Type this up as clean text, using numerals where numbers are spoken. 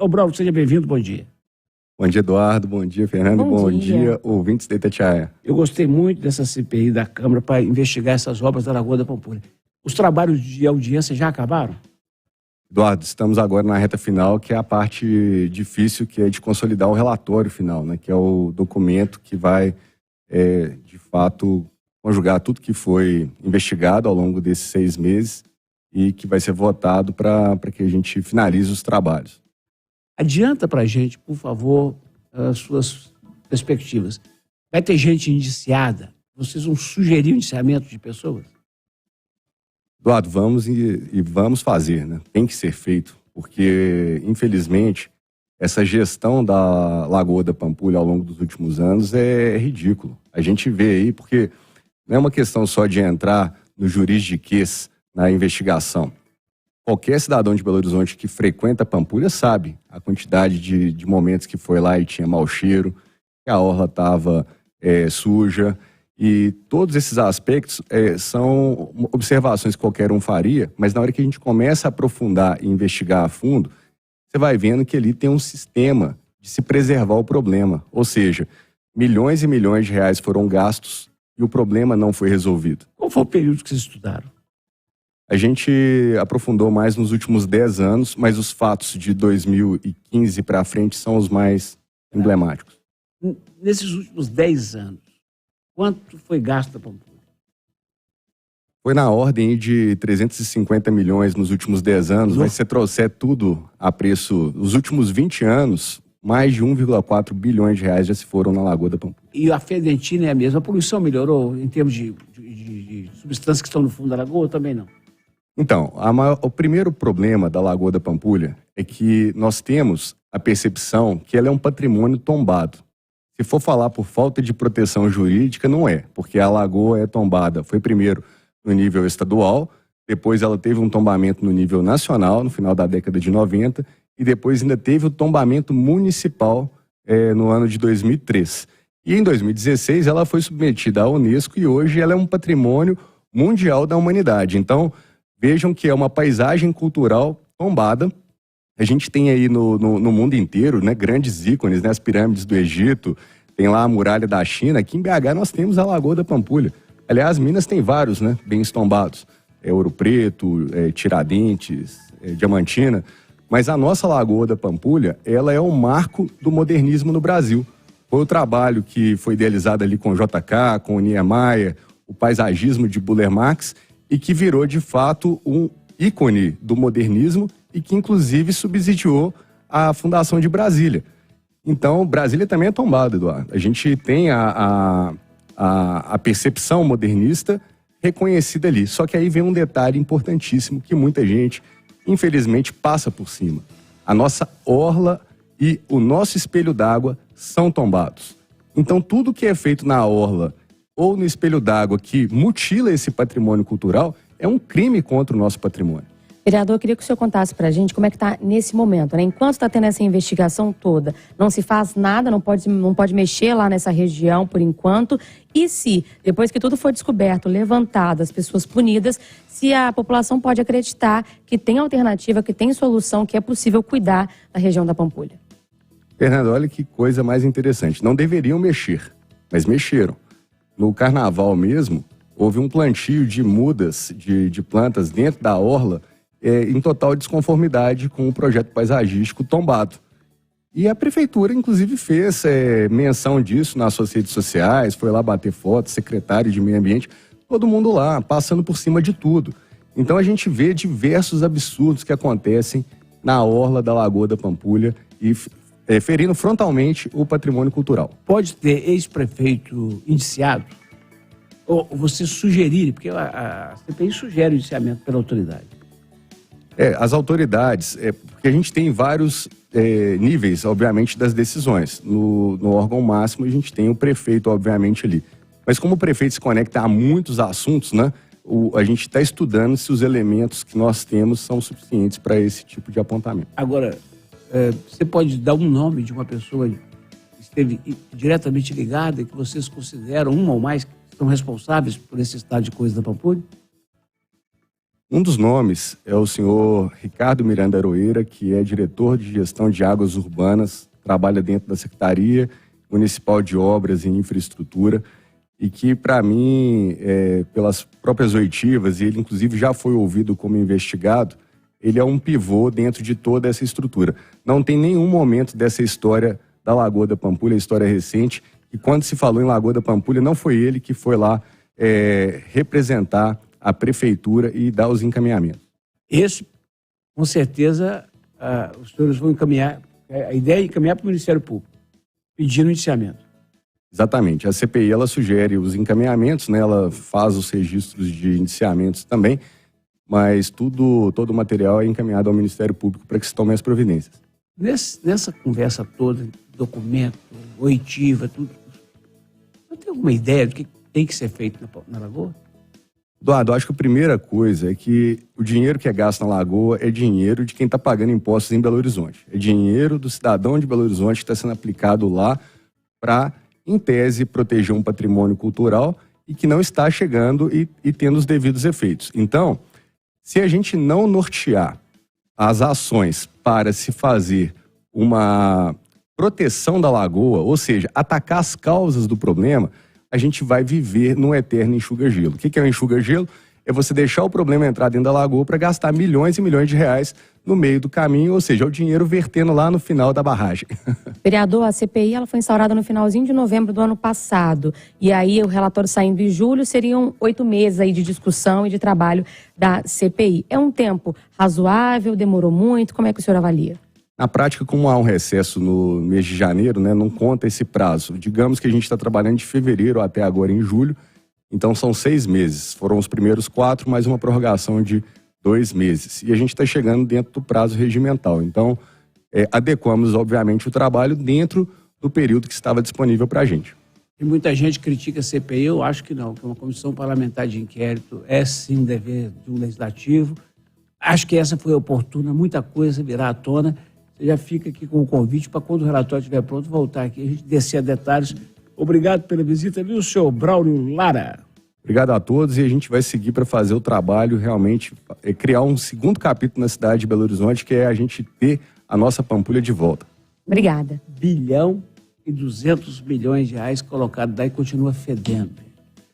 Ô, Bravo, seja bem-vindo, bom dia. Bom dia, Eduardo. Bom dia, Fernando. Bom dia, ouvintes da Itatiaia. Eu gostei muito dessa CPI da Câmara para investigar essas obras da Lagoa da Pampulha. Os trabalhos de audiência já acabaram? Eduardo, estamos agora na reta final, que é a parte difícil, que é de consolidar o relatório final, né? Que é o documento que vai, de fato, conjugar tudo que foi investigado ao longo desses 6 meses e que vai ser votado para que a gente finalize os trabalhos. Adianta para a gente, por favor, as suas perspectivas. Vai ter gente indiciada? Vocês vão sugerir o indiciamento de pessoas? Eduardo, vamos e vamos fazer, né? Tem que ser feito, porque, infelizmente, essa gestão da Lagoa da Pampulha ao longo dos últimos anos é ridículo. A gente vê aí, porque não é uma questão só de entrar no juridiquês, na investigação. Qualquer cidadão de Belo Horizonte que frequenta a Pampulha sabe a quantidade de momentos que foi lá e tinha mau cheiro, que a orla estava suja, e todos esses aspectos são observações que qualquer um faria, mas na hora que a gente começa a aprofundar e investigar a fundo, você vai vendo que ali tem um sistema de se preservar o problema, ou seja, milhões e milhões de reais foram gastos e o problema não foi resolvido. Qual foi o período que vocês estudaram? A gente aprofundou mais nos últimos 10 anos, mas os fatos de 2015 para frente são os mais emblemáticos. Nesses últimos 10 anos, quanto foi gasto da Pampulha? Foi na ordem de 350 milhões nos últimos 10 anos, mas se você trouxer tudo a preço, nos últimos 20 anos, mais de 1,4 bilhões de reais já se foram na Lagoa da Pampulha. E a Fedentina é a mesma? A poluição melhorou em termos de substâncias que estão no fundo da lagoa ou também não? Então, o primeiro problema da Lagoa da Pampulha é que nós temos a percepção que ela é um patrimônio tombado. Se for falar por falta de proteção jurídica, não é, porque a lagoa é tombada. Foi primeiro no nível estadual, depois ela teve um tombamento no nível nacional, no final da década de 90, e depois ainda teve o tombamento municipal no ano de 2003. E em 2016 ela foi submetida à Unesco e hoje ela é um patrimônio mundial da humanidade. Então, vejam que é uma paisagem cultural tombada. A gente tem aí no mundo inteiro, né, grandes ícones, né, as pirâmides do Egito, tem lá a muralha da China. Aqui em BH nós temos a Lagoa da Pampulha. Aliás, Minas tem vários, né, bens tombados. Ouro Preto, Tiradentes, Diamantina. Mas a nossa Lagoa da Pampulha, ela é um marco do modernismo no Brasil. Foi o trabalho que foi idealizado ali com o JK, com o Niemeyer, o paisagismo de Buller Marx, e que virou, de fato, um ícone do modernismo e que, inclusive, subsidiou a fundação de Brasília. Então, Brasília também é tombada, Eduardo. A gente tem a percepção modernista reconhecida ali. Só que aí vem um detalhe importantíssimo que muita gente, infelizmente, passa por cima. A nossa orla e o nosso espelho d'água são tombados. Então, tudo que é feito na orla ou no espelho d'água que mutila esse patrimônio cultural é um crime contra o nosso patrimônio. Vereador, eu queria que o senhor contasse pra gente como é que está nesse momento, né? Enquanto está tendo essa investigação toda, não se faz nada, não pode mexer lá nessa região por enquanto. E se, depois que tudo for descoberto, levantado, as pessoas punidas, se a população pode acreditar que tem alternativa, que tem solução, que é possível cuidar da região da Pampulha? Fernando, olha que coisa mais interessante. Não deveriam mexer, mas mexeram. No carnaval mesmo, houve um plantio de mudas de plantas dentro da orla em total desconformidade com o projeto paisagístico tombado. E a prefeitura, inclusive, fez menção disso nas suas redes sociais, foi lá bater foto, secretário de meio ambiente, todo mundo lá, passando por cima de tudo. Então a gente vê diversos absurdos que acontecem na orla da Lagoa da Pampulha e ferindo frontalmente o patrimônio cultural. Pode ter ex-prefeito indiciado? Ou você sugerir, porque a CPI sugere o indiciamento pela autoridade. As autoridades, porque a gente tem vários níveis, obviamente, das decisões. No órgão máximo, a gente tem o prefeito, obviamente, ali. Mas como o prefeito se conecta a muitos assuntos, né, a gente está estudando se os elementos que nós temos são suficientes para esse tipo de apontamento. Agora, você pode dar um nome de uma pessoa que esteve diretamente ligada e que vocês consideram, uma ou mais, que são responsáveis por esse estado de coisa da Pampulha? Um dos nomes é o senhor Ricardo Miranda Aroeira, que é diretor de gestão de águas urbanas, trabalha dentro da Secretaria Municipal de Obras e Infraestrutura, e que, para mim, pelas próprias oitivas, e ele inclusive já foi ouvido como investigado, ele é um pivô dentro de toda essa estrutura. Não tem nenhum momento dessa história da Lagoa da Pampulha, a história recente, e quando se falou em Lagoa da Pampulha, não foi ele que foi lá representar a prefeitura e dar os encaminhamentos. Esse, com certeza, os senhores vão encaminhar, a ideia é encaminhar para o Ministério Público, pedindo indiciamento. Exatamente. A CPI, ela sugere os encaminhamentos, né? Ela faz os registros de indiciamentos também, mas todo o material é encaminhado ao Ministério Público para que se tomem as providências. Nessa conversa toda, documento, oitiva, tudo, você tem alguma ideia do que tem que ser feito na Lagoa? Eduardo, acho que a primeira coisa é que o dinheiro que é gasto na Lagoa é dinheiro de quem está pagando impostos em Belo Horizonte. É dinheiro do cidadão de Belo Horizonte que está sendo aplicado lá para, em tese, proteger um patrimônio cultural e que não está chegando e tendo os devidos efeitos. Então, se a gente não nortear as ações para se fazer uma proteção da Lagoa, ou seja, atacar as causas do problema, a gente vai viver num eterno enxuga-gelo. O que é um enxuga-gelo? É você deixar o problema entrar dentro da Lagoa para gastar milhões e milhões de reais no meio do caminho, ou seja, o dinheiro vertendo lá no final da barragem. Vereador, a CPI ela foi instaurada no finalzinho de novembro do ano passado. E aí o relatório saindo em julho, seriam 8 meses aí de discussão e de trabalho da CPI. É um tempo razoável? Demorou muito? Como é que o senhor avalia? Na prática, como há um recesso no mês de janeiro, né, não conta esse prazo. Digamos que a gente está trabalhando de fevereiro até agora em julho, então são 6 meses. Foram os primeiros 4, mais uma prorrogação de 2 meses. E a gente está chegando dentro do prazo regimental. Então, adequamos, obviamente, o trabalho dentro do período que estava disponível para a gente. E muita gente critica a CPI, eu acho que não, que uma comissão parlamentar de inquérito é sim dever do legislativo. Acho que essa foi oportuna, muita coisa virá à tona. Você já fica aqui com o convite para quando o relatório estiver pronto, voltar aqui, a gente descer a detalhes. Obrigado pela visita, viu, senhor Braulio Lara? Obrigado a todos e a gente vai seguir para fazer o trabalho, realmente, criar um segundo capítulo na cidade de Belo Horizonte, que é a gente ter a nossa Pampulha de volta. Obrigada. 1,2 bilhão de reais colocado lá e continua fedendo.